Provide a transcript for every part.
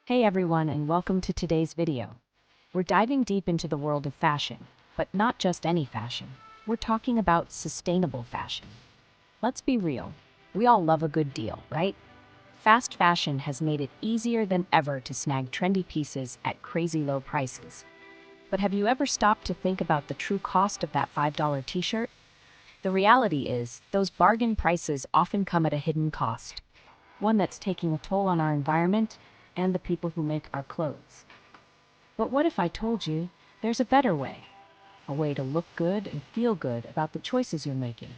Hey everyone, and welcome to today's video. We're diving deep into the world of fashion, but not just any fashion. We're talking about sustainable fashion. Let's be real, we all love a good deal, right? Fast fashion has made it easier than ever to snag trendy pieces at crazy low prices. But have you ever stopped to think about the true cost of that $5 t-shirt? The reality is, those bargain prices often come at a hidden cost, one that's taking a toll on our environment and the people who make our clothes. But what if I told you there's a better way? A way to look good and feel good about the choices you're making.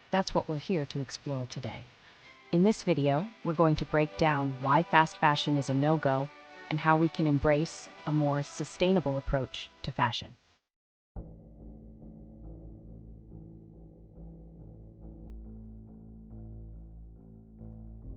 That's what we're here to explore today. In this video, we're going to break down why fast fashion is a no-go and how we can embrace a more sustainable approach to fashion.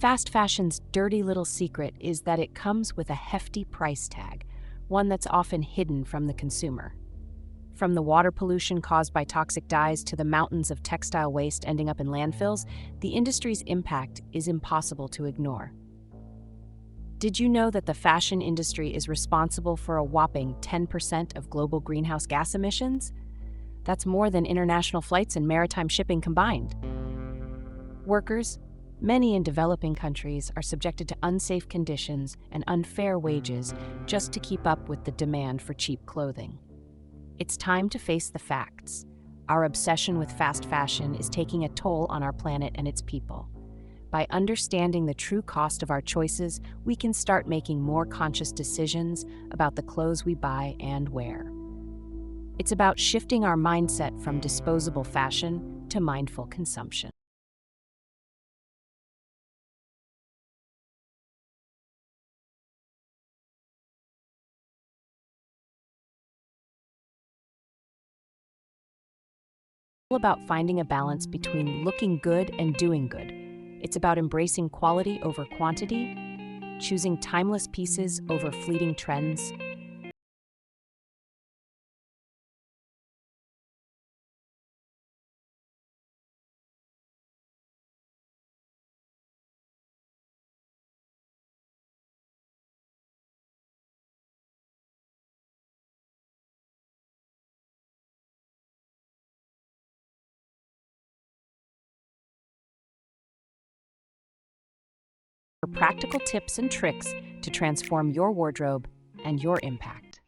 Fast fashion's dirty little secret is that it comes with a hefty price tag, one that's often hidden from the consumer. From the water pollution caused by toxic dyes to the mountains of textile waste ending up in landfills, the industry's impact is impossible to ignore. Did you know that the fashion industry is responsible for a whopping 10% of global greenhouse gas emissions? That's more than international flights and maritime shipping combined. Workers, many in developing countries, are subjected to unsafe conditions and unfair wages just to keep up with the demand for cheap clothing. It's time to face the facts. Our obsession with fast fashion is taking a toll on our planet and its people. By understanding the true cost of our choices, we can start making more conscious decisions about the clothes we buy and wear. It's about shifting our mindset from disposable fashion to mindful consumption. About finding a balance between looking good and doing good. It's about embracing quality over quantity, choosing timeless pieces over fleeting trends. For practical tips and tricks to transform your wardrobe and your impact.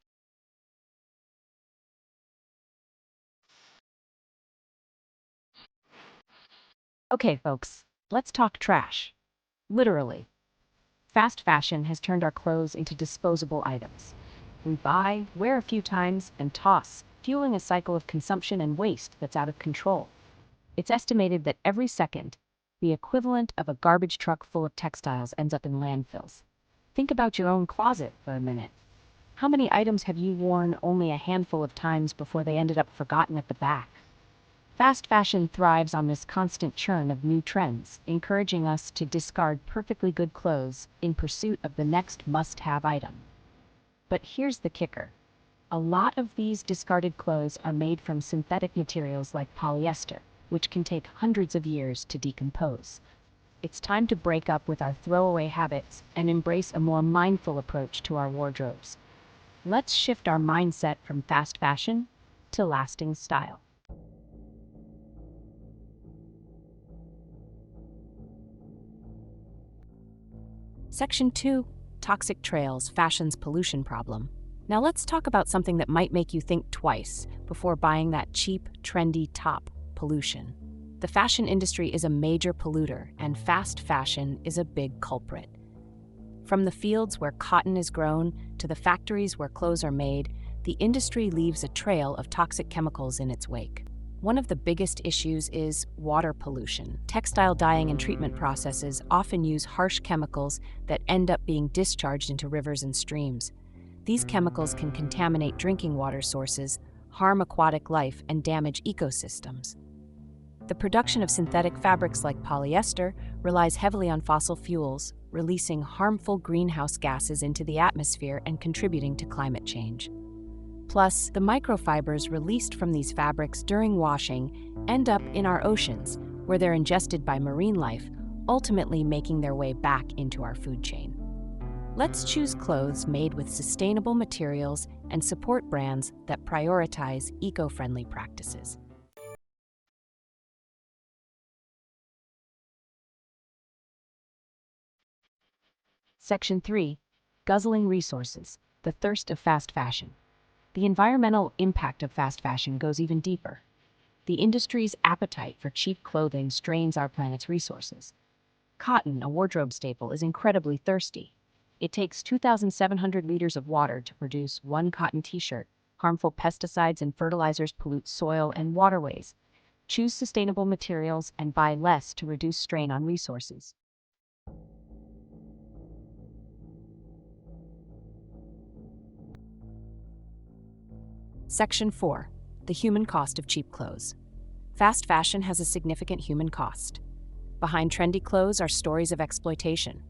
Okay, folks, let's talk trash. Literally. Fast fashion has turned our clothes into disposable items. We buy, wear a few times, and toss, fueling a cycle of consumption and waste that's out of control. It's estimated that every second, the equivalent of a garbage truck full of textiles ends up in landfills. Think about your own closet for a minute. How many items have you worn only a handful of times before they ended up forgotten at the back? Fast fashion thrives on this constant churn of new trends, encouraging us to discard perfectly good clothes in pursuit of the next must-have item. But here's the kicker. A lot of these discarded clothes are made from synthetic materials like polyester, which can take hundreds of years to decompose. It's time to break up with our throwaway habits and embrace a more mindful approach to our wardrobes. Let's shift our mindset from fast fashion to lasting style. Section 2, Toxic Trails, Fashion's Pollution Problem. Now let's talk about something that might make you think twice before buying that cheap, trendy top: pollution. The fashion industry is a major polluter, and fast fashion is a big culprit. From the fields where cotton is grown to the factories where clothes are made, the industry leaves a trail of toxic chemicals in its wake. One of the biggest issues is water pollution. Textile dyeing and treatment processes often use harsh chemicals that end up being discharged into rivers and streams. These chemicals can contaminate drinking water sources, harm aquatic life, and damage ecosystems. The production of synthetic fabrics like polyester relies heavily on fossil fuels, releasing harmful greenhouse gases into the atmosphere and contributing to climate change. Plus, the microfibers released from these fabrics during washing end up in our oceans, where they're ingested by marine life, ultimately making their way back into our food chain. Let's choose clothes made with sustainable materials and support brands that prioritize eco-friendly practices. Section 3. Guzzling resources, the thirst of fast fashion. The environmental impact of fast fashion goes even deeper. The industry's appetite for cheap clothing strains our planet's resources. Cotton, a wardrobe staple, is incredibly thirsty. It takes 2,700 liters of water to produce one cotton t-shirt. Harmful pesticides and fertilizers pollute soil and waterways. Choose sustainable materials and buy less to reduce strain on resources. Section 4. The human cost of cheap clothes. Fast fashion has a significant human cost. Behind trendy clothes are stories of exploitation.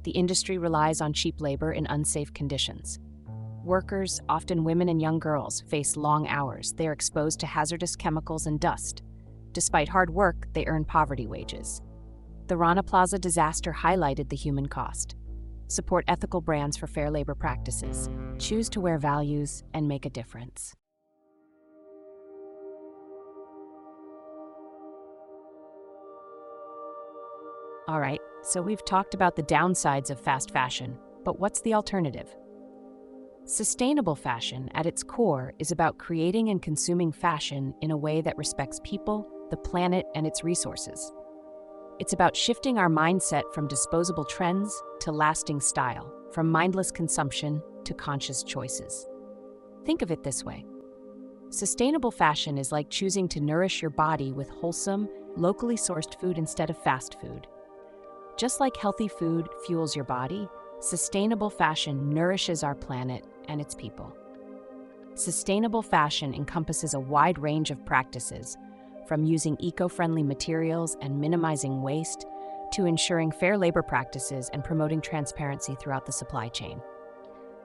The industry relies on cheap labor in unsafe conditions. Workers, often women and young girls, face long hours. They are exposed to hazardous chemicals and dust. Despite hard work, they earn poverty wages. The Rana Plaza disaster highlighted the human cost. Support ethical brands for fair labor practices. Choose to wear values and make a difference. All right, so we've talked about the downsides of fast fashion, but what's the alternative? Sustainable fashion, at its core, is about creating and consuming fashion in a way that respects people, the planet, and its resources. It's about shifting our mindset from disposable trends to lasting style, from mindless consumption to conscious choices. Think of it this way. Sustainable fashion is like choosing to nourish your body with wholesome, locally sourced food instead of fast food. Just like healthy food fuels your body, sustainable fashion nourishes our planet and its people. Sustainable fashion encompasses a wide range of practices, from using eco-friendly materials and minimizing waste to ensuring fair labor practices and promoting transparency throughout the supply chain.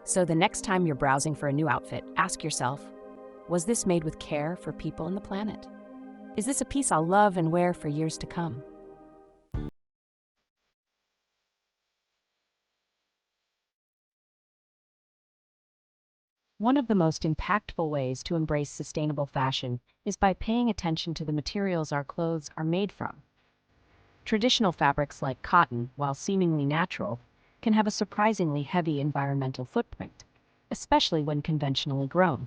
So the next time you're browsing for a new outfit, ask yourself, was this made with care for people and the planet? Is this a piece I'll love and wear for years to come? One of the most impactful ways to embrace sustainable fashion is by paying attention to the materials our clothes are made from. Traditional fabrics like cotton, while seemingly natural, can have a surprisingly heavy environmental footprint, especially when conventionally grown.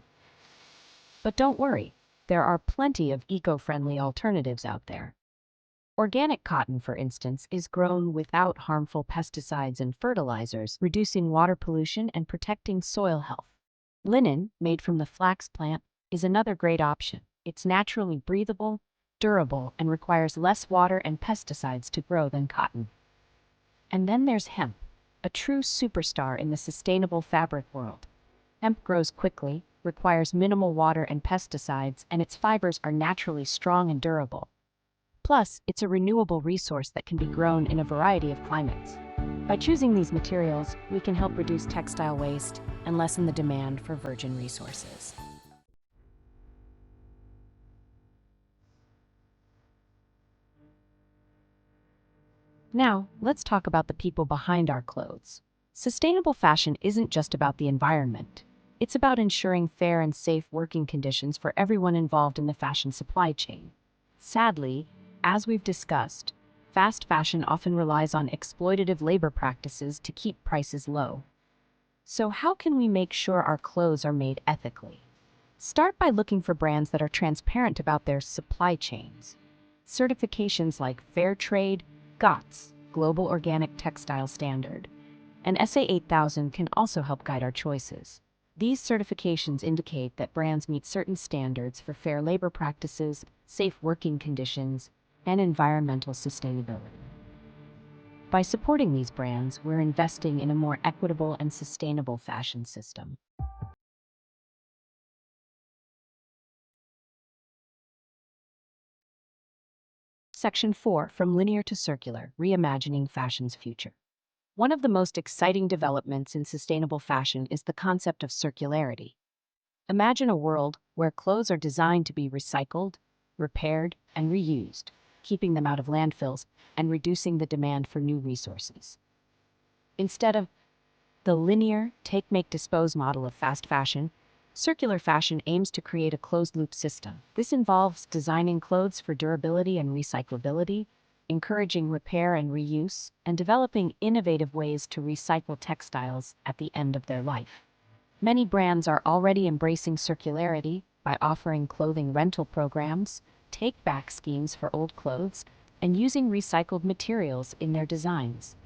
But don't worry, there are plenty of eco-friendly alternatives out there. Organic cotton, for instance, is grown without harmful pesticides and fertilizers, reducing water pollution and protecting soil health. Linen, made from the flax plant, is another great option. It's naturally breathable, durable, and requires less water and pesticides to grow than cotton. And then there's hemp, a true superstar in the sustainable fabric world. Hemp grows quickly, requires minimal water and pesticides, and its fibers are naturally strong and durable. Plus, it's a renewable resource that can be grown in a variety of climates. By choosing these materials, we can help reduce textile waste and lessen the demand for virgin resources. Now, let's talk about the people behind our clothes. Sustainable fashion isn't just about the environment. It's about ensuring fair and safe working conditions for everyone involved in the fashion supply chain. Sadly, as we've discussed, fast fashion often relies on exploitative labor practices to keep prices low. So how can we make sure our clothes are made ethically? Start by looking for brands that are transparent about their supply chains. Certifications like Fair Trade, GOTS, Global Organic Textile Standard, and SA 8000 can also help guide our choices. These certifications indicate that brands meet certain standards for fair labor practices, safe working conditions, and environmental sustainability. By supporting these brands, we're investing in a more equitable and sustainable fashion system. Section 4, From Linear to Circular, Reimagining Fashion's Future. One of the most exciting developments in sustainable fashion is the concept of circularity. Imagine a world where clothes are designed to be recycled, repaired, and reused, keeping them out of landfills and reducing the demand for new resources. Instead of The linear take, make, dispose model of fast fashion, circular fashion aims to create a closed-loop system. This involves designing clothes for durability and recyclability, encouraging repair and reuse, and developing innovative ways to recycle textiles at the end of their life. Many brands are already embracing circularity by offering clothing rental programs, take-back schemes for old clothes, and using recycled materials in their designs.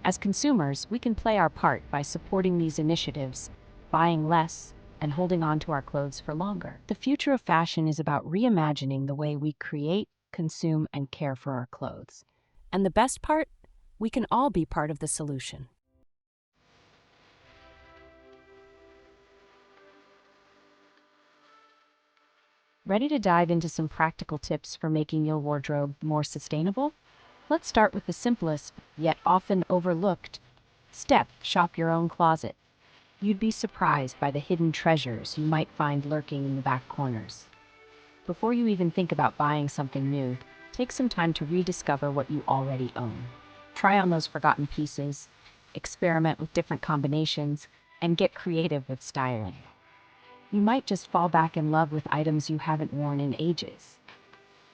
As consumers, we can play our part by supporting these initiatives, buying less, and holding on to our clothes for longer. The future of fashion is about reimagining the way we create, consume, and care for our clothes. And the best part? We can all be part of the solution. Ready to dive into some practical tips for making your wardrobe more sustainable? Let's start with the simplest, yet often overlooked step: shop your own closet. You'd be surprised by the hidden treasures you might find lurking in the back corners. Before you even think about buying something new, take some time to rediscover what you already own. Try on those forgotten pieces, experiment with different combinations, and get creative with styling. You might just fall back in love with items you haven't worn in ages.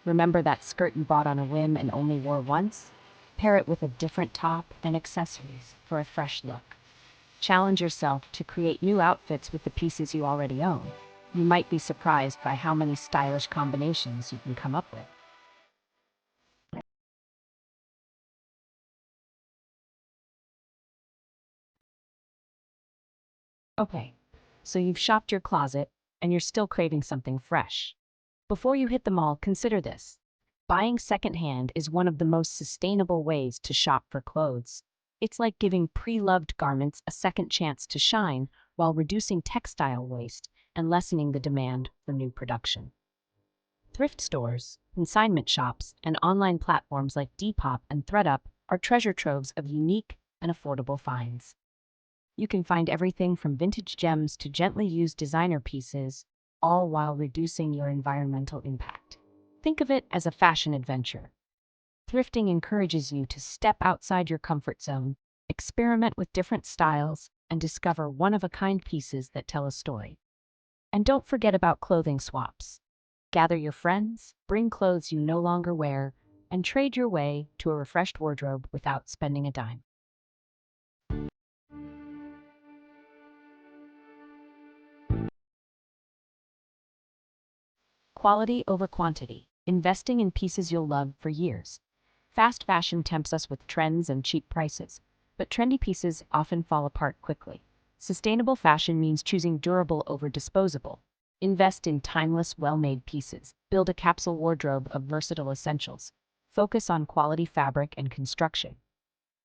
Remember that skirt you bought on a whim and only wore once? Pair it with a different top and accessories for a fresh look. Challenge yourself to create new outfits with the pieces you already own. You might be surprised by how many stylish combinations you can come up with. Okay, so you've shopped your closet and you're still craving something fresh. Before you hit the mall, consider this. Buying secondhand is one of the most sustainable ways to shop for clothes. It's like giving pre-loved garments a second chance to shine while reducing textile waste and lessening the demand for new production. Thrift stores, consignment shops, and online platforms like Depop and ThredUp are treasure troves of unique and affordable finds. You can find everything from vintage gems to gently used designer pieces, all while reducing your environmental impact. Think of it as a fashion adventure. Thrifting encourages you to step outside your comfort zone, experiment with different styles, and discover one-of-a-kind pieces that tell a story. And don't forget about clothing swaps. Gather your friends, bring clothes you no longer wear, and trade your way to a refreshed wardrobe without spending a dime. Quality over quantity. Investing in pieces you'll love for years. Fast fashion tempts us with trends and cheap prices, but trendy pieces often fall apart quickly. Sustainable fashion means choosing durable over disposable. Invest in timeless, well-made pieces. Build a capsule wardrobe of versatile essentials. Focus on quality fabric and construction.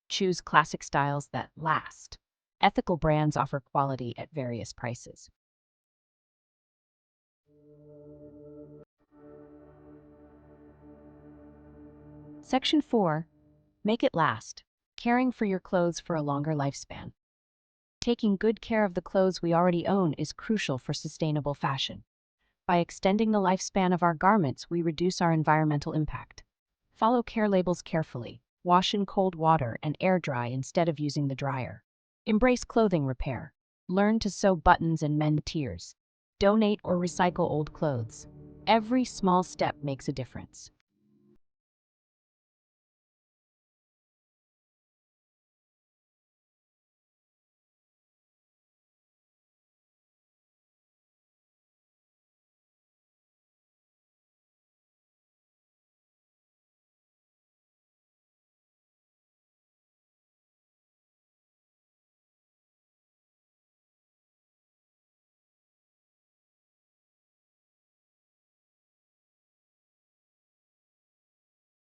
Choose classic styles that last. Ethical brands offer quality at various prices. Section 4. Make it last. Caring for your clothes for a longer lifespan. Taking good care of the clothes we already own is crucial for sustainable fashion. By extending the lifespan of our garments, we reduce our environmental impact. Follow care labels carefully. Wash in cold water and air dry instead of using the dryer. Embrace clothing repair. Learn to sew buttons and mend tears. Donate or recycle old clothes. Every small step makes a difference.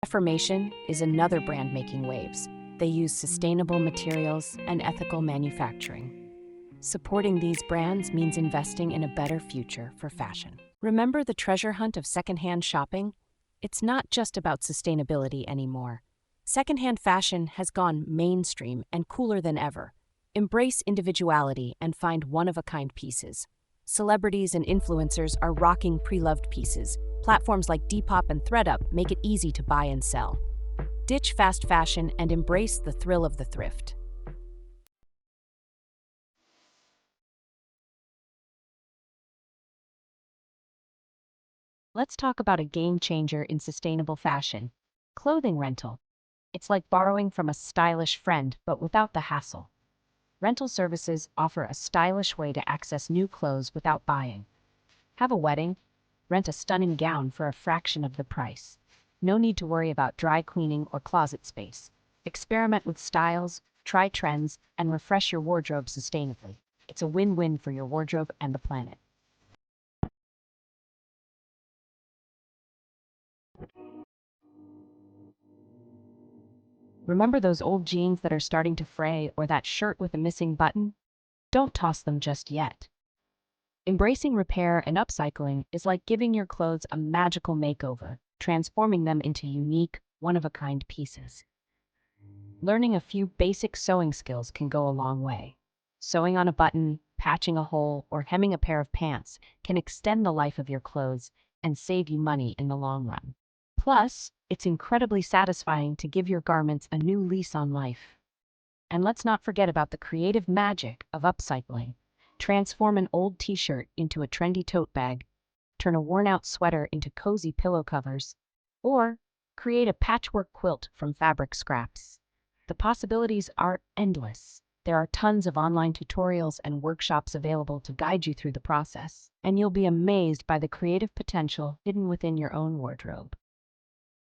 Reformation is another brand making waves. They use sustainable materials and ethical manufacturing. Supporting these brands means investing in a better future for fashion. Remember the treasure hunt of secondhand shopping? It's not just about sustainability anymore. Secondhand fashion has gone mainstream and cooler than ever. Embrace individuality and find one-of-a-kind pieces. Celebrities and influencers are rocking pre-loved pieces. Platforms like Depop and ThredUp make it easy to buy and sell. Ditch fast fashion and embrace the thrill of the thrift. Let's talk about a game changer in sustainable fashion: clothing rental. It's like borrowing from a stylish friend, but without the hassle. Rental services offer a stylish way to access new clothes without buying. Have a wedding? Rent a stunning gown for a fraction of the price. No need to worry about dry cleaning or closet space. Experiment with styles, try trends, and refresh your wardrobe sustainably. It's a win-win for your wardrobe and the planet. Remember those old jeans that are starting to fray or that shirt with a missing button? Don't toss them just yet. Embracing repair and upcycling is like giving your clothes a magical makeover, transforming them into unique, one-of-a-kind pieces. Learning a few basic sewing skills can go a long way. Sewing on a button, patching a hole, or hemming a pair of pants can extend the life of your clothes and save you money in the long run. Plus, it's incredibly satisfying to give your garments a new lease on life. And let's not forget about the creative magic of upcycling. Transform an old t-shirt into a trendy tote bag, turn a worn-out sweater into cozy pillow covers, or create a patchwork quilt from fabric scraps. The possibilities are endless. There are tons of online tutorials and workshops available to guide you through the process, and you'll be amazed by the creative potential hidden within your own wardrobe.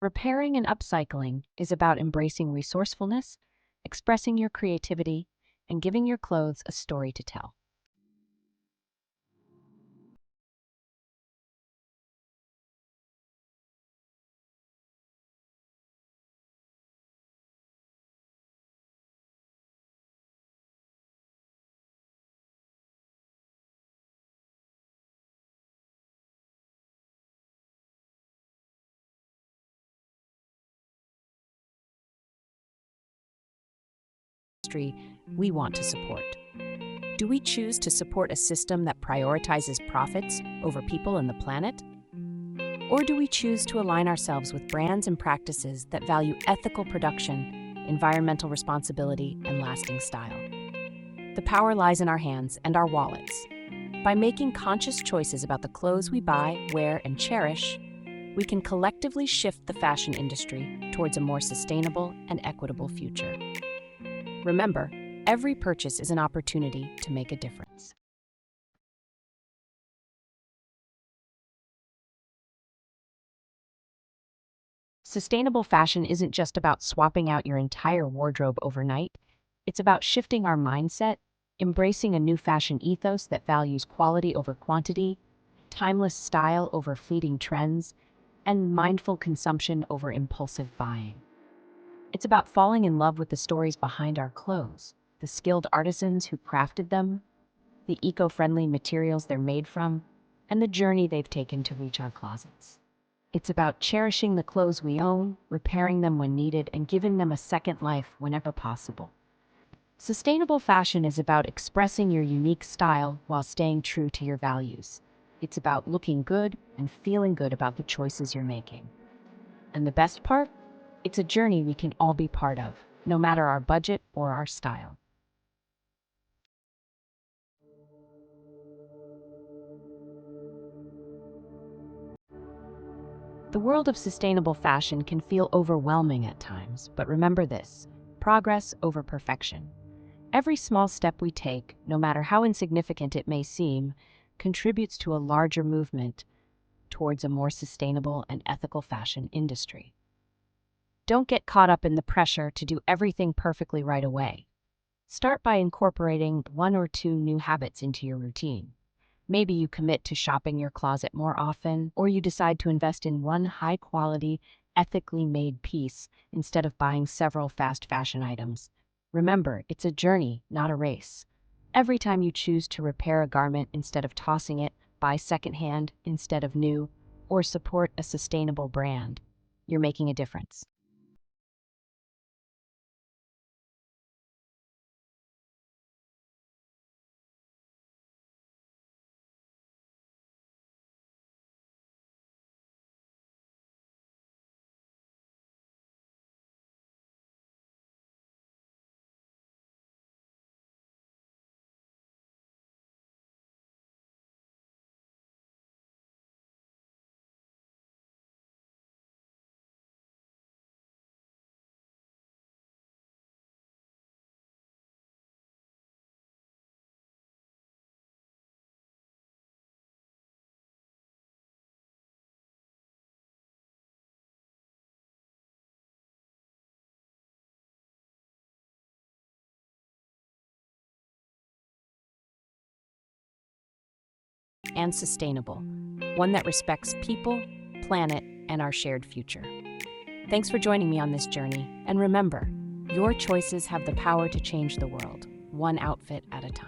Repairing and upcycling is about embracing resourcefulness, expressing your creativity, and giving your clothes a story to tell. Industry we want to support. Do we choose to support a system that prioritizes profits over people and the planet? Or do we choose to align ourselves with brands and practices that value ethical production, environmental responsibility, and lasting style? The power lies in our hands and our wallets. By making conscious choices about the clothes we buy, wear, and cherish, we can collectively shift the fashion industry towards a more sustainable and equitable future. Remember, every purchase is an opportunity to make a difference. Sustainable fashion isn't just about swapping out your entire wardrobe overnight. It's about shifting our mindset, embracing a new fashion ethos that values quality over quantity, timeless style over fleeting trends, and mindful consumption over impulsive buying. It's about falling in love with the stories behind our clothes, the skilled artisans who crafted them, the eco-friendly materials they're made from, and the journey they've taken to reach our closets. It's about cherishing the clothes we own, repairing them when needed, and giving them a second life whenever possible. Sustainable fashion is about expressing your unique style while staying true to your values. It's about looking good and feeling good about the choices you're making. And the best part? It's a journey we can all be part of, no matter our budget or our style. The world of sustainable fashion can feel overwhelming at times, but remember this: progress over perfection. Every small step we take, no matter how insignificant it may seem, contributes to a larger movement towards a more sustainable and ethical fashion industry. Don't get caught up in the pressure to do everything perfectly right away. Start by incorporating one or two new habits into your routine. Maybe you commit to shopping your closet more often, or you decide to invest in one high-quality, ethically made piece instead of buying several fast fashion items. Remember, it's a journey, not a race. Every time you choose to repair a garment instead of tossing it, buy secondhand instead of new, or support a sustainable brand, you're making a difference. and sustainable, one that respects people, planet, and our shared future. Thanks for joining me on this journey, and remember, your choices have the power to change the world, one outfit at a time.